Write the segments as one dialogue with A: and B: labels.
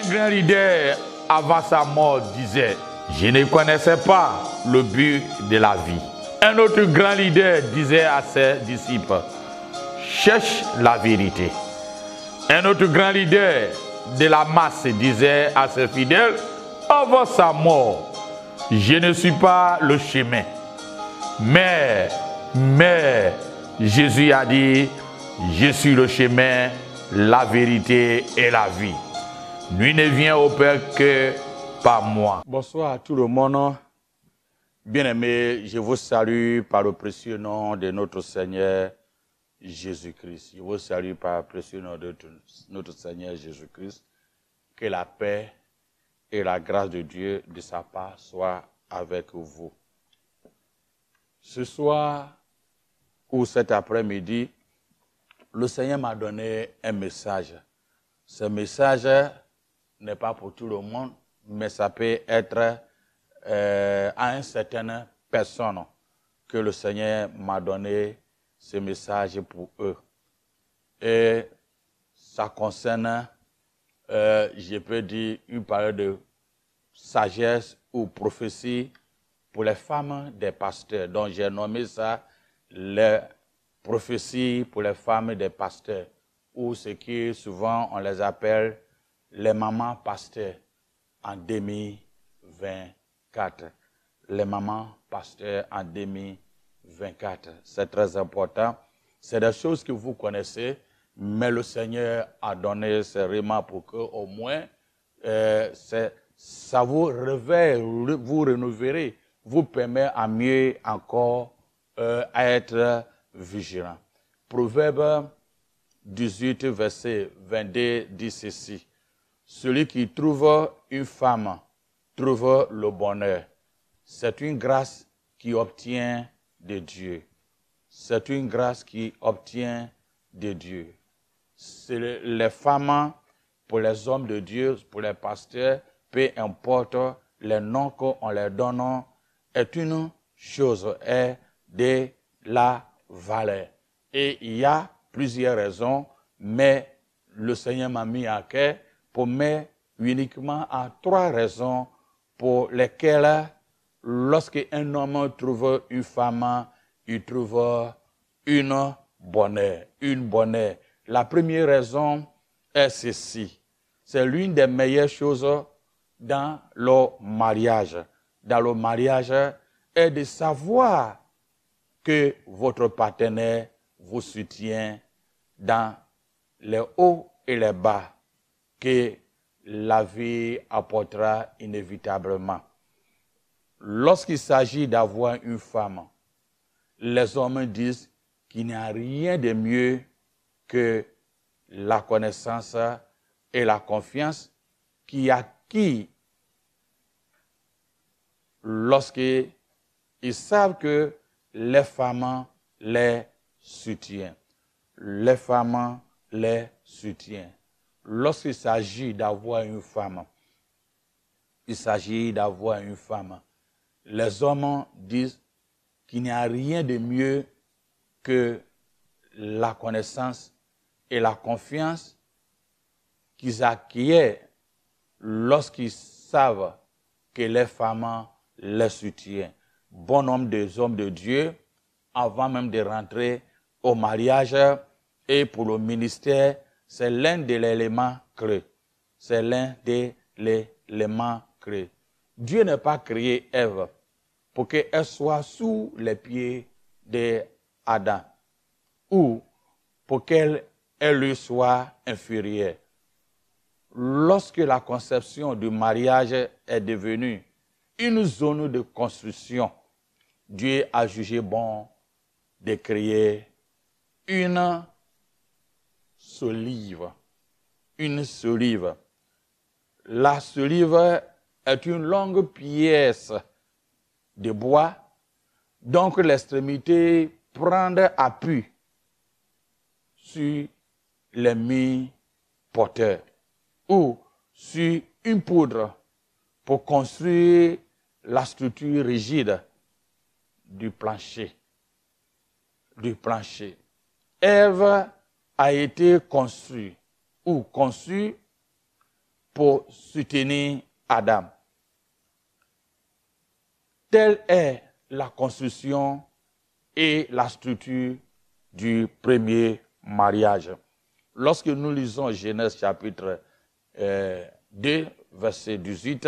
A: grand leader, avant sa mort, disait, je ne connaissais pas le but de la vie. Un autre grand leader disait à ses disciples, cherche la vérité. Un autre grand leader de la masse disait à ses fidèles, avant sa mort, je ne suis pas le chemin. Mais Jésus a dit, je suis le chemin, la vérité et la vie. Nul ne vient au Père que par moi. Bonsoir à tout le monde. Bien-aimés, je vous salue par le précieux nom de notre Seigneur Jésus-Christ. Je vous salue par le précieux nom de notre Seigneur Jésus-Christ. Que la paix et la grâce de Dieu de sa part soient avec vous. Ce soir ou cet après-midi, le Seigneur m'a donné un message. Ce message n'est pas pour tout le monde, mais ça peut être à une certaine personne que le Seigneur m'a donné ce message pour eux. Et ça concerne, je peux dire, une parole de sagesse ou prophétie pour les femmes des pasteurs. Donc j'ai nommé ça les prophéties pour les femmes des pasteurs, ou ce qui souvent on les appelle les mamans pasteurs en 2024. Les mamans pasteurs en 2024. C'est très important. C'est des choses que vous connaissez, mais le Seigneur a donné ces remarques pour que au moins ça vous réveille, vous renouvelez, vous permet à mieux encore à être vigilant. Proverbe 18, verset 22 dit ceci. Celui qui trouve une femme trouve le bonheur. C'est une grâce qui obtient de Dieu. C'est une grâce qui obtient de Dieu. C'est les femmes, pour les hommes de Dieu, pour les pasteurs, peu importe les noms qu'on leur donne, est une chose, est de la valeur. Et il y a plusieurs raisons, mais le Seigneur m'a mis à cœur pour mettre uniquement à 3 raisons pour lesquelles, lorsqu'un homme trouve une femme, il trouve une bonheur. La première raison est ceci. C'est l'une des meilleures choses dans le mariage. Dans le mariage, est de savoir que votre partenaire vous soutient dans les hauts et les bas que la vie apportera inévitablement. Lorsqu'il s'agit d'avoir une femme, les hommes disent qu'il n'y a rien de mieux que la connaissance et la confiance qui acquis lorsqu'ils savent que les femmes les soutiennent. Les femmes les soutiennent. Lorsqu'il s'agit d'avoir une femme, les hommes disent qu'il n'y a rien de mieux que la connaissance et la confiance qu'ils acquièrent lorsqu'ils savent que les femmes les soutiennent. Bon nombre des hommes de Dieu, avant même de rentrer au mariage et pour le ministère, c'est l'un des éléments clés. C'est l'un des éléments clés. Dieu n'a pas créé Ève pour qu'elle soit sous les pieds d'Adam ou pour qu'elle lui soit inférieure. Lorsque la conception du mariage est devenue une zone de construction, Dieu a jugé bon de créer une solive. La solive est une longue pièce de bois, donc l'extrémité prend appui sur les mi-porteurs ou sur une poudre pour construire la structure rigide du plancher. Ève a été conçue pour soutenir Adam. Telle est la construction et la structure du premier mariage. Lorsque nous lisons Genèse chapitre 2, verset 18,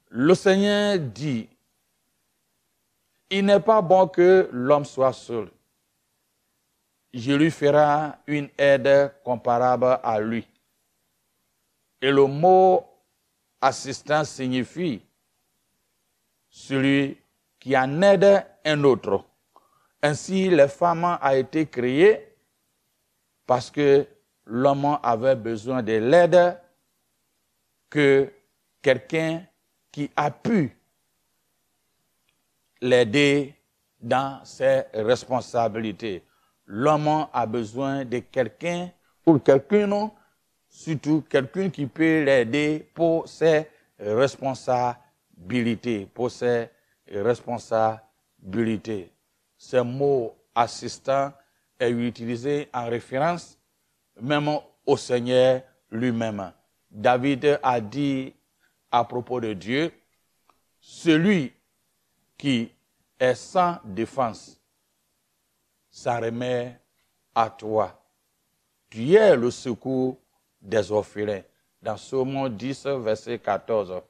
A: le Seigneur dit, « Il n'est pas bon que l'homme soit seul. Je lui ferai une aide comparable à lui. » Et le mot assistant signifie celui qui en aide un autre. Ainsi, la femme a été créée parce que l'homme avait besoin de l'aide que quelqu'un qui a pu l'aider dans ses responsabilités. L'homme a besoin de quelqu'un, ou quelqu'un, surtout quelqu'un qui peut l'aider pour ses responsabilités, Ce mot assistant est utilisé en référence même au Seigneur lui-même. David a dit à propos de Dieu, celui qui est sans défense, ça remet à toi. Tu es le secours des orphelins. Dans Psaume 10, verset 14.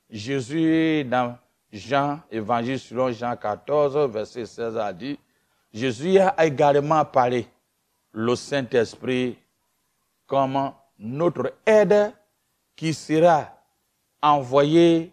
A: Jésus, dans Jean, Évangile selon Jean 14, verset 16, a dit, Jésus a également parlé le Saint-Esprit comme notre aide qui sera envoyé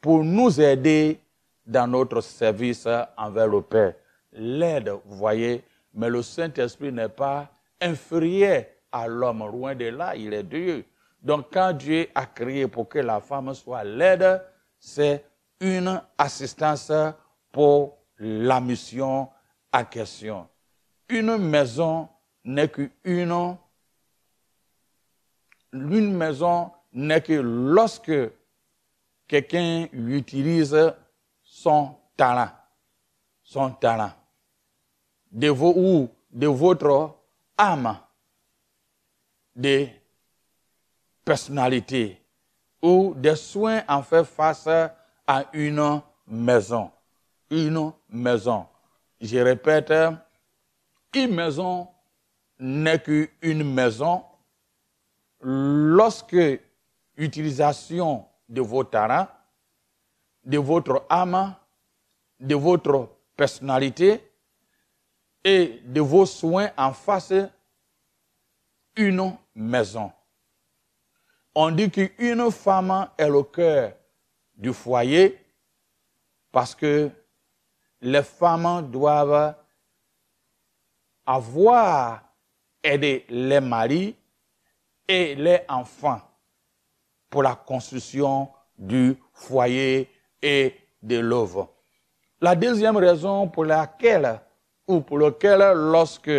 A: pour nous aider dans notre service envers le Père. L'aide, vous voyez, mais le Saint-Esprit n'est pas inférieur à l'homme. Loin de là, il est Dieu. Donc, quand Dieu a créé pour que la femme soit l'aide, c'est une assistance pour la mission en question. Une maison n'est qu'une maison n'est que lorsque quelqu'un utilise son talent, de votre âme, de personnalité ou des soins en fait face à une maison. Une maison. Je répète, une maison n'est qu'une maison lorsque utilisation de vos talents, de votre âme, de votre personnalité et de vos soins en face une maison. On dit qu'une femme est le cœur du foyer parce que les femmes doivent avoir aidé les maris et les enfants pour la construction du foyer et de l'œuvre. La deuxième raison pour laquelle lorsque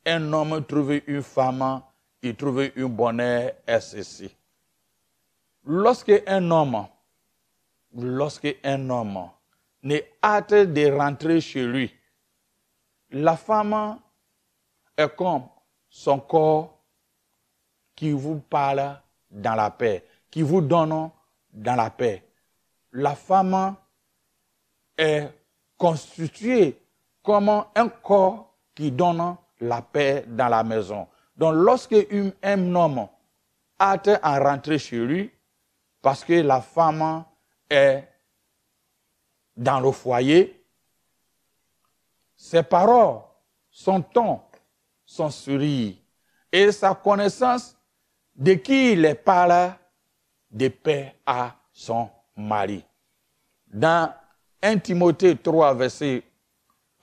A: un homme trouve une femme, il trouve un bonheur est ceci. Lorsque un homme n'est hâte de rentrer chez lui, la femme est comme son corps qui vous parle dans la paix, qui vous donne dans la paix. La femme est constituée comme un corps qui donne la paix dans la maison. Donc lorsque un homme hâte à rentrer chez lui, parce que la femme est dans le foyer, ses paroles, son ton, son sourire et sa connaissance de qui il parle de paix à son mari. Dans 1 Timothée 3, verset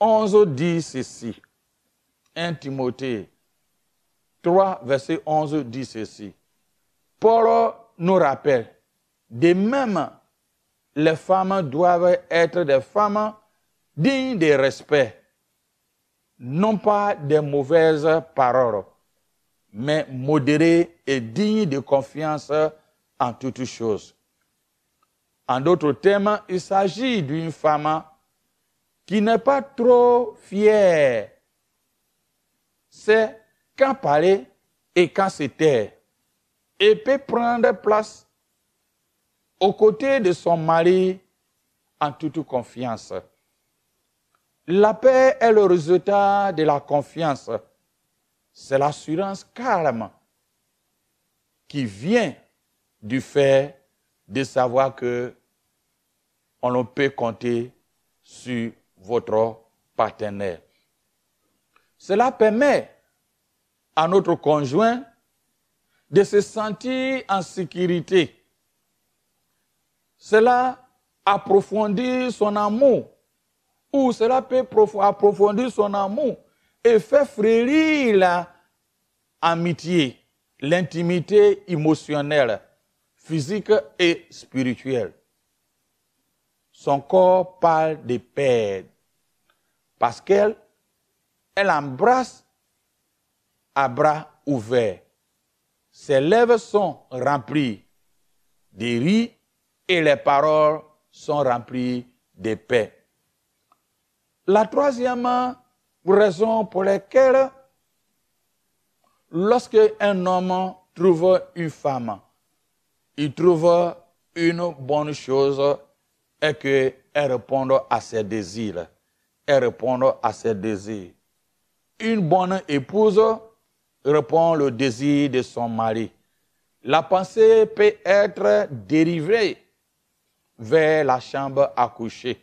A: 11, dit ceci. 1 Timothée 3, verset 11, dit ceci. Paul nous rappelle, de même, les femmes doivent être des femmes dignes de respect, non pas des mauvaises paroles, mais modérées et dignes de confiance en toutes choses. En d'autres termes, il s'agit d'une femme qui n'est pas trop fière. C'est quand parler et quand se taire. et peut prendre place aux côtés de son mari en toute confiance. La paix est le résultat de la confiance. C'est l'assurance calme qui vient du fait de savoir que on peut compter sur votre partenaire. Cela permet à notre conjoint de se sentir en sécurité. Cela approfondit son amour, ou cela peut approfondir son amour et faire fleurir l'amitié, l'intimité émotionnelle, physique et spirituelle. Son corps parle de paix parce qu'elle embrasse à bras ouverts. Ses lèvres sont remplies de rire et les paroles sont remplies de paix. La troisième raison pour laquelle, lorsque un homme trouve une femme, il trouve une bonne chose et qu'elle réponde à ses désirs. Elle répond à ses désirs. Une bonne épouse répond au désir de son mari. La pensée peut être dérivée vers la chambre à coucher.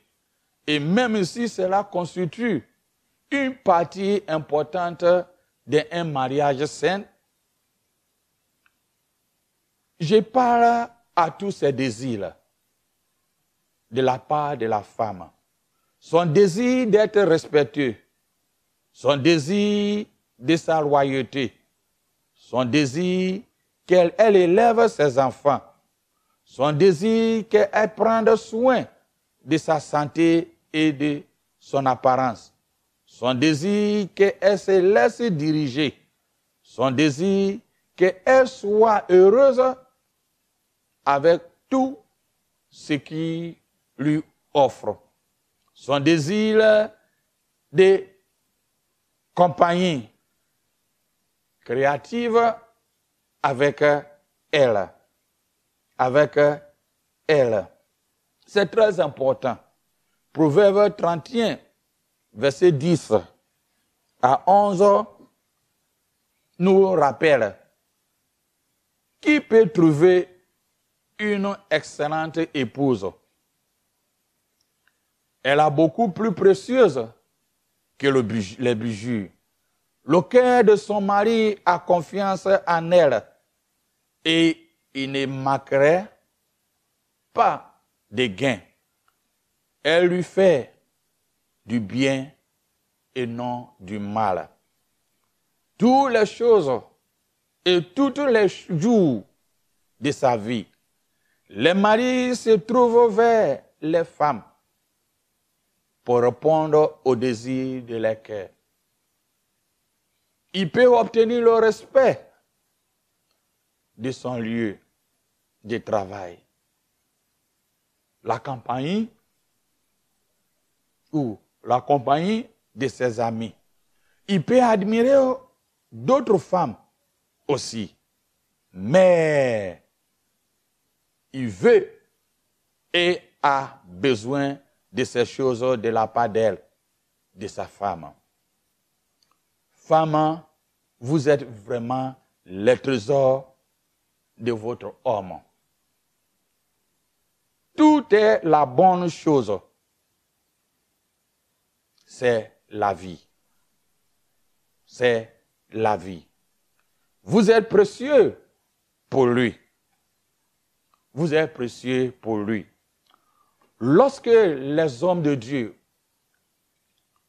A: Et même si cela constitue une partie importante d'un mariage sain, je parle à tous ces désirs de la part de la femme. Son désir d'être respectée, son désir de sa loyauté, son désir qu'elle élève ses enfants, son désir qu'elle prenne soin de sa santé et de son apparence, son désir qu'elle se laisse diriger, son désir qu'elle soit heureuse avec tout ce qui lui offre, son désir de compagnie créative avec elle. Avec elle. C'est très important. Proverbe 31, verset 10 à 11, nous rappelle qui peut trouver une excellente épouse. Elle est beaucoup plus précieuse que les bijoux. Le cœur de son mari a confiance en elle et il ne manquerait pas de gain. Elle lui fait du bien et non du mal. Toutes les choses et tous les jours de sa vie, les maris se trouvent vers les femmes pour répondre aux désirs de leur cœur. Il peut obtenir le respect de son lieu de travail, la compagnie ou la compagnie de ses amis. Il peut admirer d'autres femmes aussi, mais il veut et a besoin de ces choses de la part d'elle, de sa femme. Femme, vous êtes vraiment le trésor de votre homme. Tout est la bonne chose. C'est la vie. C'est la vie. Vous êtes précieux pour lui. Vous êtes précieux pour lui. Lorsque les hommes de Dieu,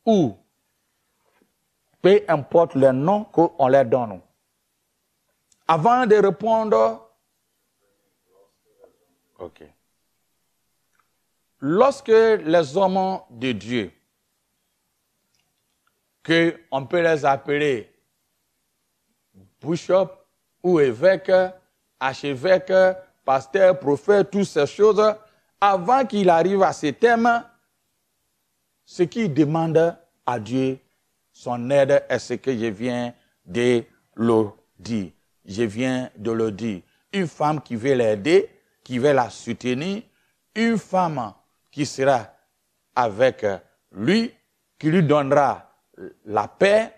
A: ou peu importe le nom qu'on leur donne, avant de répondre, ok. Lorsque les hommes de Dieu, qu'on peut les appeler bishop ou évêque, archevêque, pasteur, prophète, toutes ces choses, avant qu'il arrive à ce thème, ce qu'il demande à Dieu, son aide est ce que je viens de le dire. Je viens de le dire. une femme qui veut l'aider, qui veut la soutenir, une femme qui sera avec lui, qui lui donnera la paix,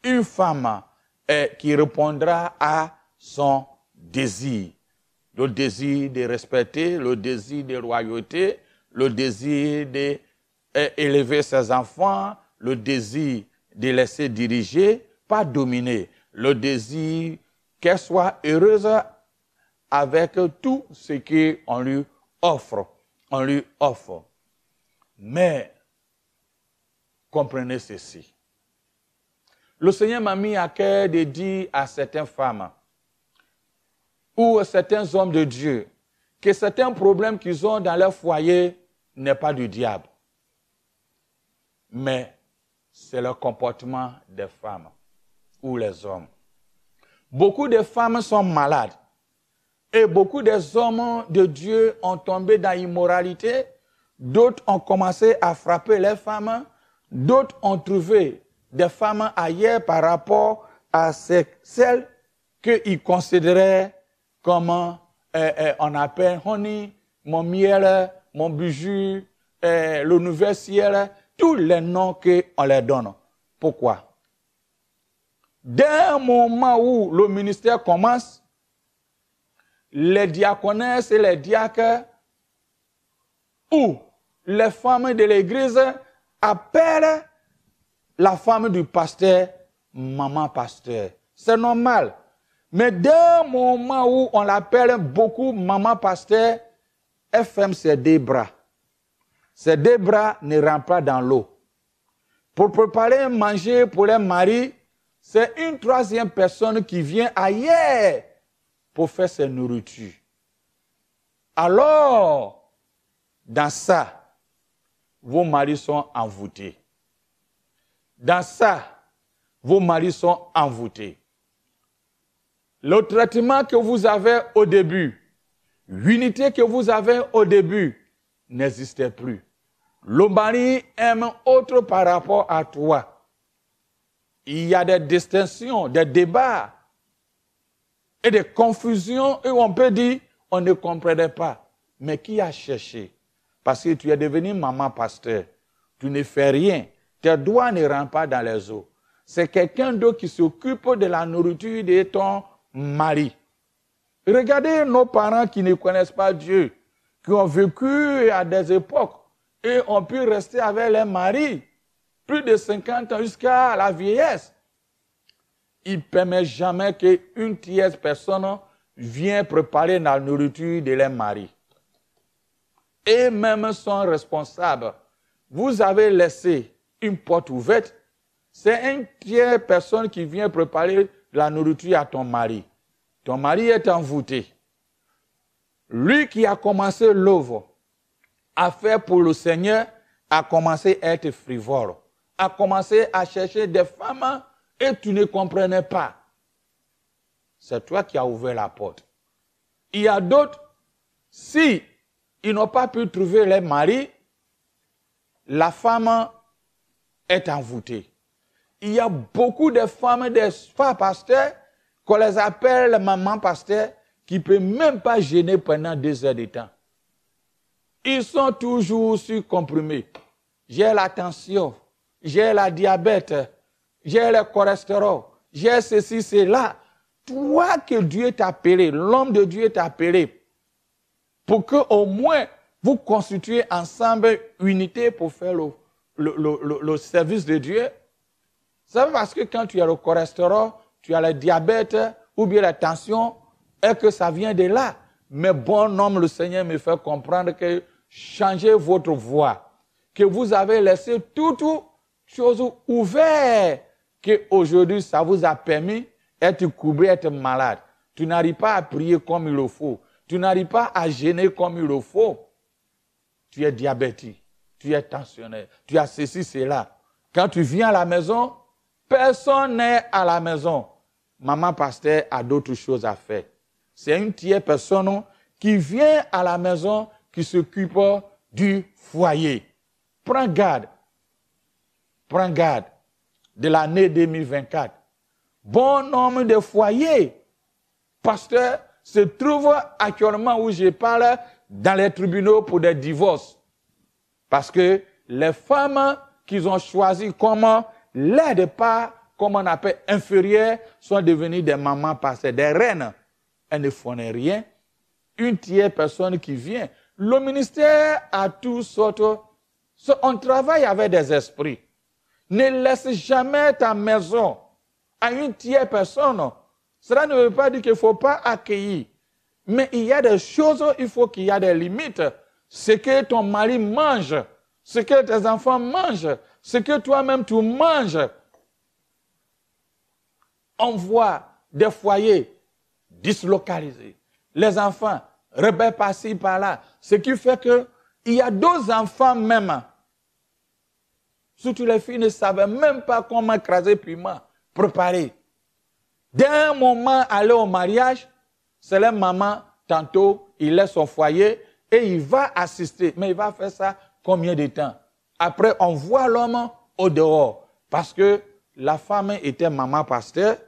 A: une femme qui répondra à son désir. Le désir de respecter, le désir de royauté, le désir d'élever ses enfants, le désir de laisser diriger, pas dominer, le désir qu'elle soit heureuse avec tout ce qu'on lui offre. On lui offre. Mais, comprenez ceci. Le Seigneur m'a mis à cœur de dire à certaines femmes ou à certains hommes de Dieu que certains problèmes qu'ils ont dans leur foyer n'est pas du diable. Mais c'est le comportement des femmes ou les hommes. Beaucoup de femmes sont malades et beaucoup des hommes de Dieu ont tombé dans l'immoralité. D'autres ont commencé à frapper les femmes. D'autres ont trouvé des femmes ailleurs par rapport à celles qu'ils considéraient comme, on appelle honey, mon miel, mon bijou, le nouvel ciel, tous les noms qu'on leur donne. Pourquoi? Dès un moment où le ministère commence, les diaconesses et les diacres ou les femmes de l'église appellent la femme du pasteur maman pasteur. C'est normal. Mais d'un moment où on l'appelle beaucoup maman pasteur, elle ferme ses deux bras. Ses deux bras ne rentrent pas dans l'eau. Pour préparer un manger pour les maris, c'est une troisième personne qui vient ailleurs pour faire ses nourritures. Alors, dans ça, vos maris sont envoûtés. Dans ça, vos maris sont envoûtés. Le traitement que vous avez au début, l'unité que vous avez au début, n'existait plus. Le mari aime autre par rapport à toi. Il y a des distinctions, des débats et des confusions et on peut dire on ne comprenait pas. Mais qui a cherché? Parce que tu es devenu maman pasteur. Tu ne fais rien. Tes doigts ne rentrent pas dans les eaux. C'est quelqu'un d'autre qui s'occupe de la nourriture de ton mari. Regardez nos parents qui ne connaissent pas Dieu, qui ont vécu à des époques et ont pu rester avec leurs maris plus de 50 ans jusqu'à la vieillesse. Ils ne permettent jamais qu'une tierce personne vienne préparer la nourriture de leur mari. Et même sont responsables. Vous avez laissé une porte ouverte, c'est une tierce personne qui vient préparer la nourriture à ton mari. Ton mari est envoûté. Lui qui a commencé l'œuvre à faire pour le Seigneur a commencé à être frivole, a commencé à chercher des femmes et tu ne comprenais pas. C'est toi qui as ouvert la porte. Il y a d'autres, si ils n'ont pas pu trouver les maris, la femme est envoûtée. Il y a beaucoup de femmes, des femmes pasteurs, qu'on les appelle maman pasteur, qui ne peuvent même pas gêner pendant 2 heures de temps. Ils sont toujours surcomprimés. J'ai la tension, j'ai la diabète, j'ai le cholestérol, j'ai ceci, cela. Toi que Dieu t'a appelé, l'homme de Dieu t'a appelé, pour que au moins vous constituez ensemble unité pour faire le service de Dieu. C'est parce que quand tu as le cholestérol, tu as le diabète ou bien la tension, et que ça vient de là. Mais bon homme, le Seigneur me fait comprendre que changez votre voie, que vous avez laissé toutes choses ouvertes, que aujourd'hui ça vous a permis d'être courbé, d'être malade. Tu n'arrives pas à prier comme il le faut. Tu n'arrives pas à gêner comme il le faut. Tu es diabétique, tu es tensionnaire, tu as ceci, cela. Quand tu viens à la maison, personne n'est à la maison. Maman pasteur a d'autres choses à faire. C'est une tierce personne qui vient à la maison, qui s'occupe du foyer. Prends garde. Prends garde de l'année 2024. Bon homme de foyer. Pasteur, se trouvent actuellement où je parle dans les tribunaux pour des divorces. Parce que les femmes qu'ils ont choisies comme l'air de part, comme on appelle inférieures, sont devenues des mamans pasteurs, des reines. Elles ne font rien. Une tierce personne qui vient. Le ministère a toutes sortes. On travaille avec des esprits. Ne laisse jamais ta maison à une tierce personne. Cela ne veut pas dire qu'il ne faut pas accueillir. Mais il y a des choses, il faut qu'il y ait des limites. Ce que ton mari mange, ce que tes enfants mangent, ce que toi-même tu manges. On voit des foyers dislocalisés. Les enfants rebelles par-ci, par-là. Ce qui fait qu'il y a d'autres enfants même. Surtout les filles ne savaient même pas comment écraser piment, préparer. D'un moment aller au mariage, c'est la maman, tantôt, il laisse son foyer et il va assister. Mais il va faire ça combien de temps? Après, on voit l'homme au dehors. Parce que la femme était maman pasteur.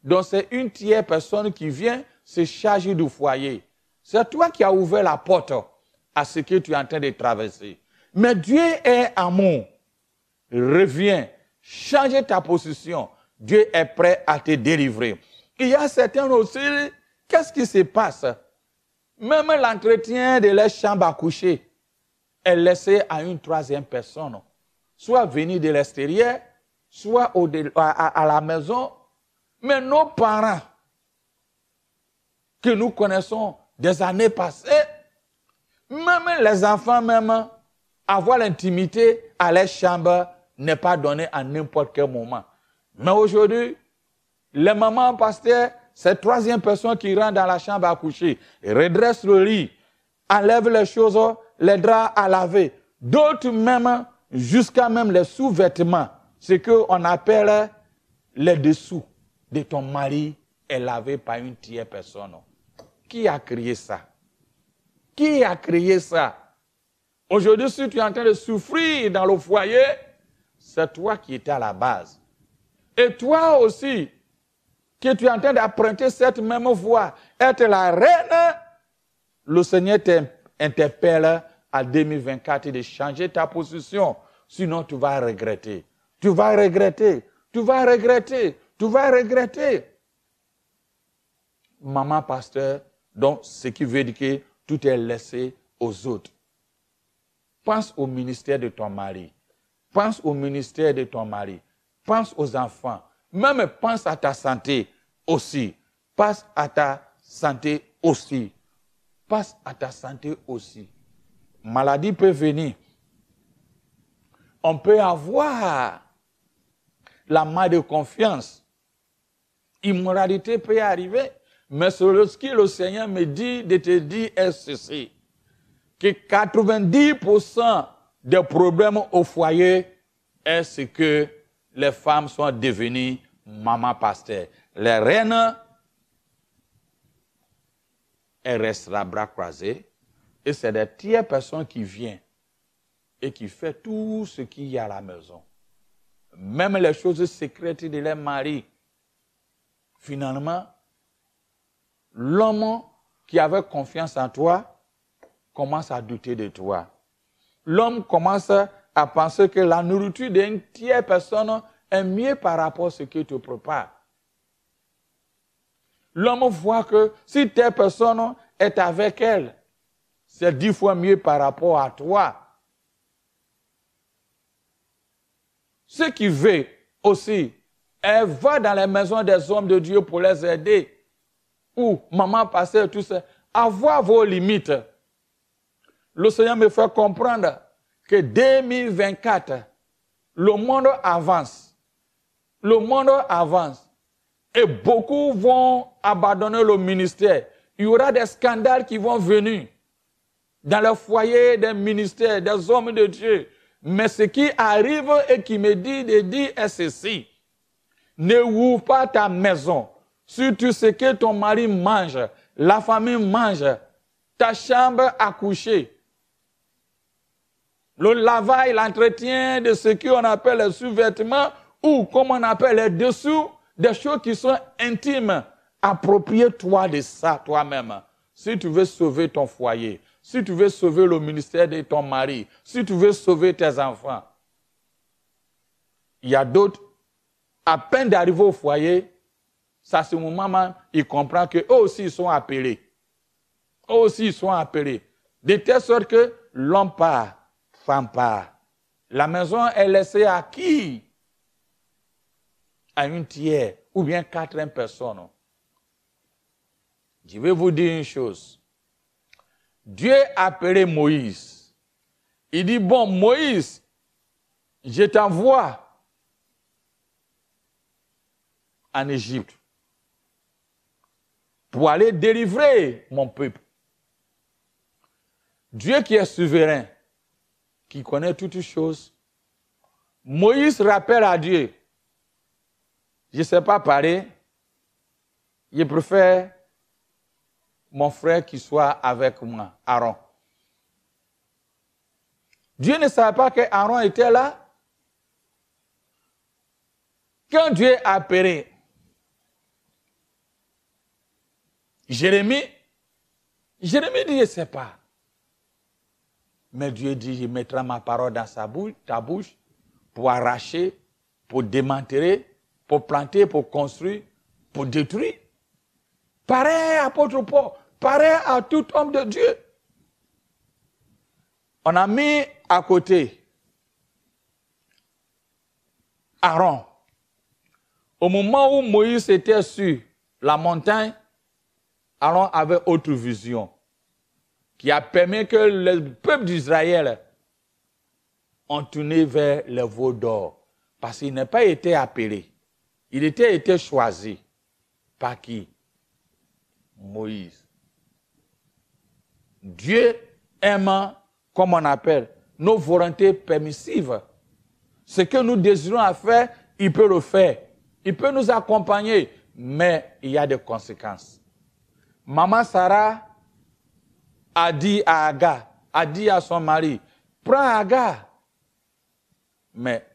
A: Donc, c'est une tierce personne qui vient se charger du foyer. C'est toi qui as ouvert la porte à ce que tu es en train de traverser. Mais Dieu est amour. Reviens, change ta position. Dieu est prêt à te délivrer. Il y a certains aussi, qu'est-ce qui se passe? Même l'entretien de leur chambre à coucher est laissé à une troisième personne. Soit venue de l'extérieur, soit à la maison. Mais nos parents, que nous connaissons des années passées, même les enfants, même, avoir l'intimité à leur chambre n'est pas donné à n'importe quel moment. Mais aujourd'hui, les mamans pasteurs, c'est troisième personne qui rentre dans la chambre à coucher, redresse le lit, enlève les choses, les draps à laver. D'autres même, jusqu'à même les sous-vêtements, ce qu'on appelle les dessous de ton mari est lavé par une tierce personne. Qui a créé ça? Qui a créé ça? Aujourd'hui, si tu es en train de souffrir dans le foyer, c'est toi qui étais à la base. Et toi aussi, que tu es en train d'emprunter cette même voie, être la reine, le Seigneur t'interpelle à 2024 de changer ta position. Sinon, tu vas regretter. Tu vas regretter. Tu vas regretter. Tu vas regretter. Maman pasteur, donc ce qui veut dire que tout est laissé aux autres. Pense au ministère de ton mari. Pense au ministère de ton mari. Pense aux enfants. Même pense à ta santé aussi. Pense à ta santé aussi. Pense à ta santé aussi. Maladie peut venir. On peut avoir la manque de confiance. Immoralité peut arriver. Mais ce que le Seigneur me dit de te dire est ceci. Que 90% des problèmes au foyer est ce que les femmes sont devenues maman pasteur. Les reines, elles restent la bras croisés. Et c'est des tierces personnes qui viennent et qui font tout ce qu'il y a à la maison. Même les choses secrètes de leur mari. Finalement, l'homme qui avait confiance en toi commence à douter de toi. L'homme commence à penser que la nourriture d'une tierce personne est mieux par rapport à ce que tu prépares. L'homme voit que si telle personne est avec elle, c'est 10 fois mieux par rapport à toi. Ce qui veut aussi, elle va dans les maisons des hommes de Dieu pour les aider. Ou maman pasteur, tout ça. Avoir vos limites. Le Seigneur me fait comprendre que 2024, le monde avance. Le monde avance. Et beaucoup vont abandonner le ministère. Il y aura des scandales qui vont venir dans le foyer des ministères, des hommes de Dieu. Mais ce qui arrive et qui me dit de dire est ceci. Ne ouvre pas ta maison. Si tu sais que ton mari mange, la famille mange, ta chambre à coucher, le lavage, l'entretien de ce qu'on appelle les sous-vêtements ou comme on appelle les dessous, des choses qui sont intimes Approprie-toi de ça toi-même. Si tu veux sauver ton foyer, si tu veux sauver le ministère de ton mari, si tu veux sauver tes enfants, il y a d'autres, à peine d'arriver au foyer, ça c'est mon maman, il comprend qu'eux aussi ils sont appelés. Eux aussi ils sont appelés. De telle sorte que l'homme part, femme part. La maison est laissée à qui? À une tiers ou bien 4 personnes. Je vais vous dire une chose. Dieu a appelé Moïse. Il dit, bon, Moïse, je t'envoie en Égypte pour aller délivrer mon peuple. Dieu qui est souverain, qui connaît toutes choses, Moïse rappelle à Dieu, je ne sais pas parler, je préfère mon frère qui soit avec moi, Aaron. Dieu ne savait pas que Aaron était là. Quand Dieu a appelé Jérémie dit, je ne sais pas. Mais Dieu dit, je mettrai ma parole dans ta bouche, pour arracher, pour démanteler, pour planter, pour construire, pour détruire. Pareil à apôtre Paul, pareil à tout homme de Dieu. On a mis à côté Aaron. Au moment où Moïse était sur la montagne, Aaron avait autre vision qui a permis que le peuple d'Israël ont tourné vers les veaux d'or. Parce qu'il n'a pas été appelé. Il était été choisi. Par qui? Moïse. Dieu aime, comme on appelle, nos volontés permissives. Ce que nous désirons faire, il peut le faire. Il peut nous accompagner, mais il y a des conséquences. Maman Sarah a dit à Agar, a dit à son mari, prends Agar. Mais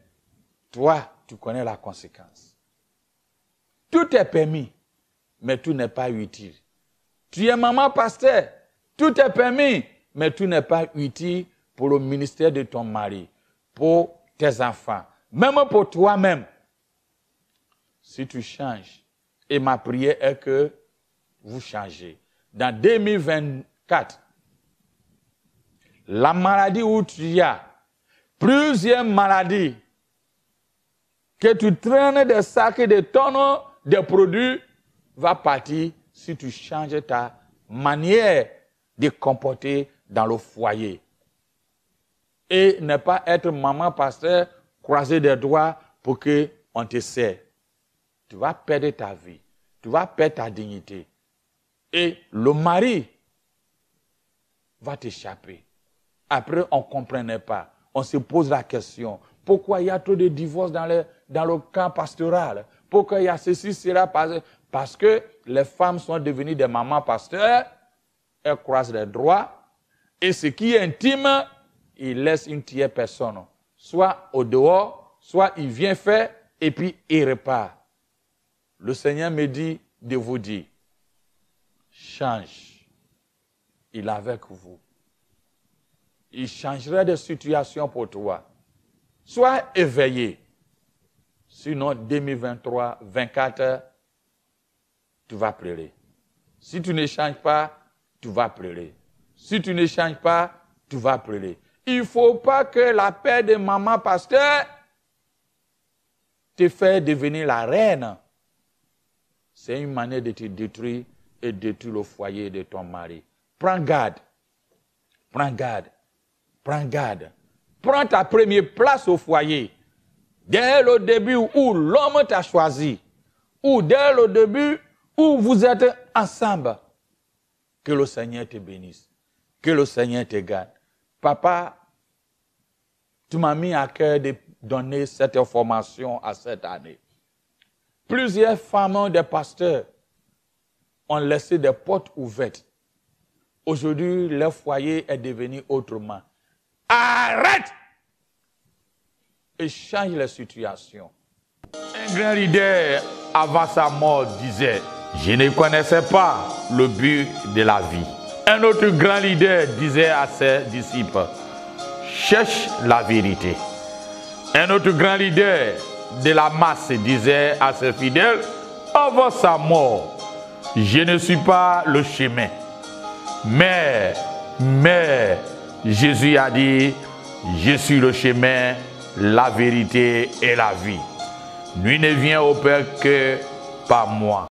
A: toi, tu connais la conséquence. Tout est permis, mais tout n'est pas utile. Tu es maman pasteur, tout est permis, mais tout n'est pas utile pour le ministère de ton mari, pour tes enfants, même pour toi-même. Si tu changes, et ma prière est que vous changez. Dans 2024, la maladie où tu as, plusieurs maladies, que tu traînes des sacs et des tonnes de produits, va partir si tu changes ta manière de comporter dans le foyer. Et ne pas être maman pasteur, croiser des doigts pour qu'on te sert. Tu vas perdre ta vie, tu vas perdre ta dignité. Et le mari va t'échapper. Après, on ne comprenait pas. On se pose la question, pourquoi il y a trop de divorces dans le camp pastoral? Pourquoi il y a ceci, cela? Parce que les femmes sont devenues des mamans pasteurs, elles croisent les droits, et ce qui est intime, il laisse une tierce personne. Soit au dehors, soit il vient faire, et puis il repart. Le Seigneur me dit de vous dire, change. Il est avec vous. Il changerait de situation pour toi. Sois éveillé. Sinon, 2023, 2024, tu vas pleurer. Si tu ne changes pas, tu vas pleurer. Si tu ne changes pas, tu vas pleurer. Il ne faut pas que la paix de maman pasteur te fasse devenir la reine. C'est une manière de te détruire et détruire le foyer de ton mari. Prends garde. Prends garde. Prends garde. Prends ta première place au foyer. Dès le début où l'homme t'a choisi, ou dès le début où vous êtes ensemble, que le Seigneur te bénisse, que le Seigneur te garde. Papa, tu m'as mis à cœur de donner cette information à cette année. Plusieurs femmes des pasteurs ont laissé des portes ouvertes. Aujourd'hui, leur foyer est devenu autrement. Arrête et change la situation. Un grand leader, avant sa mort, disait, Je ne connaissais pas le but de la vie. Un autre grand leader disait à ses disciples, cherche la vérité. Un autre grand leader de la masse disait à ses fidèles, avant sa mort, je ne suis pas le chemin. Mais Jésus a dit, je suis le chemin, la vérité et la vie. Nul ne vient au Père que par moi.